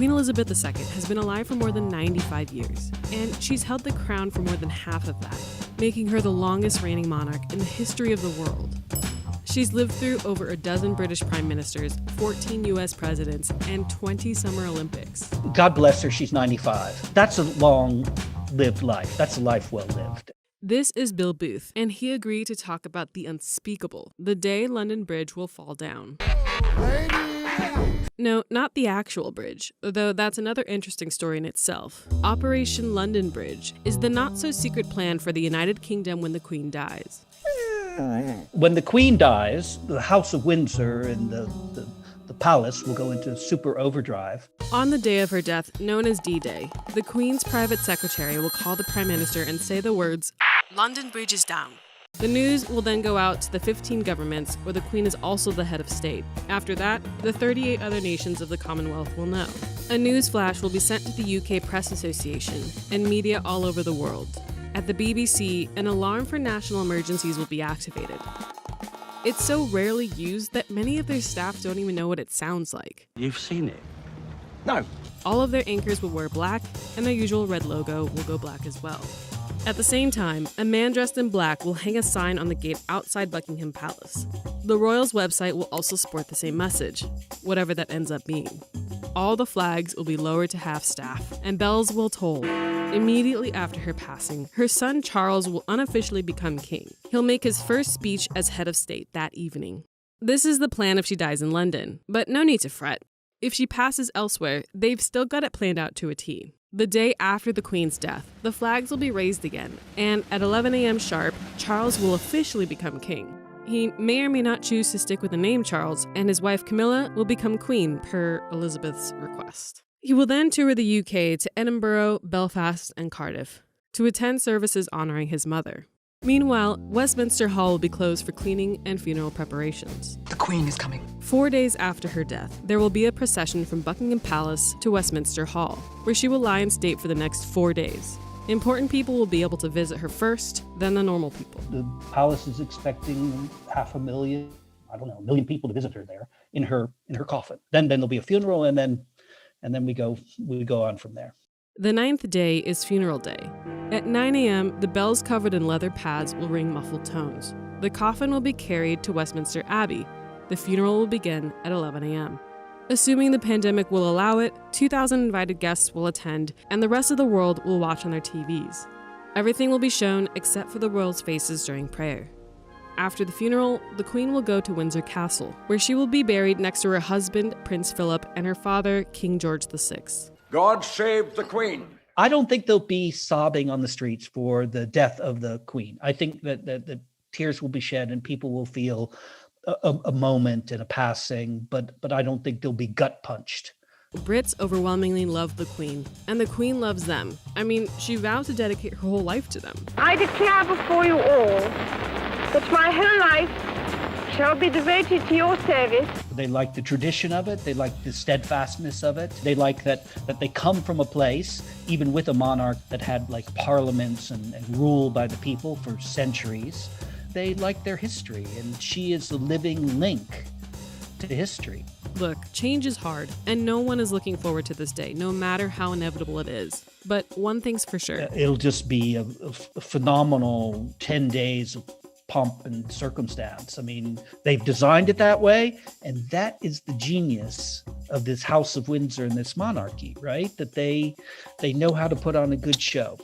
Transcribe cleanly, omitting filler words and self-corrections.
Queen Elizabeth II has been alive for more than 95 years, and she's held the crown for more than half of that, making her the longest reigning monarch in the history of the world. She's lived through over a dozen British prime ministers, 14 US presidents, and 20 Summer Olympics. God bless her, she's 95. That's a long-lived life. That's a life well lived. This is Bill Booth, and he agreed to talk about the unspeakable, the day London Bridge will fall down. No, not the actual bridge, though that's another interesting story in itself. Operation London Bridge is the not-so-secret plan for the United Kingdom when the Queen dies. When the Queen dies, the House of Windsor and the palace will go into super overdrive. On the day of her death, known as D-Day, the Queen's private secretary will call the Prime Minister and say the words, "London Bridge is down." The news will then go out to the 15 governments where the Queen is also the head of state. After that, the 38 other nations of the Commonwealth will know. A news flash will be sent to the UK Press Association and media all over the world. At the BBC, an alarm for national emergencies will be activated. It's so rarely used that many of their staff don't even know what it sounds like. You've seen it? No. All of their anchors will wear black, and their usual red logo will go black as well. At the same time, a man dressed in black will hang a sign on the gate outside Buckingham Palace. The royals' website will also sport the same message, whatever that ends up being. All the flags will be lowered to half-staff, and bells will toll. Immediately after her passing, her son Charles will unofficially become king. He'll make his first speech as head of state that evening. This is the plan if she dies in London, but no need to fret. If she passes elsewhere, they've still got it planned out to a T. The day after the Queen's death, the flags will be raised again, and at 11 a.m. sharp, Charles will officially become king. He may or may not choose to stick with the name Charles, and his wife Camilla will become queen per Elizabeth's request. He will then tour the UK to Edinburgh, Belfast, and Cardiff to attend services honoring his mother. Meanwhile, Westminster Hall will be closed for cleaning and funeral preparations. The Queen is coming. 4 days after her death, there will be a procession from Buckingham Palace to Westminster Hall, where she will lie in state for the next 4 days. Important people will be able to visit her first, then the normal people. The palace is expecting 500,000, a million people to visit her there in her coffin. Then there'll be a funeral, and then we go on from there. The 9th day is funeral day. At 9 a.m., the bells covered in leather pads will ring muffled tones. The coffin will be carried to Westminster Abbey. The funeral will begin at 11 a.m. Assuming the pandemic will allow it, 2,000 invited guests will attend, and the rest of the world will watch on their TVs. Everything will be shown except for the royals' faces during prayer. After the funeral, the Queen will go to Windsor Castle, where she will be buried next to her husband, Prince Philip, and her father, King George VI. God save the Queen. I don't think they'll be sobbing on the streets for the death of the Queen. I think that the tears will be shed and people will feel a moment and a passing, but I don't think they'll be gut punched. Brits overwhelmingly love the Queen, and the Queen loves them. I mean, she vowed to dedicate her whole life to them. I declare before you all that my whole life shall be devoted to your service. They like the tradition of it. They like the steadfastness of it. They like that they come from a place, even with a monarch that had like parliaments and rule by the people for centuries. They like their history, and she is the living link to history. Look, change is hard, and no one is looking forward to this day, no matter how inevitable it is. But one thing's for sure. It'll just be a phenomenal 10 days of pomp and circumstance. I mean, they've designed it that way, and that is the genius of this House of Windsor and this monarchy, right? That they know how to put on a good show.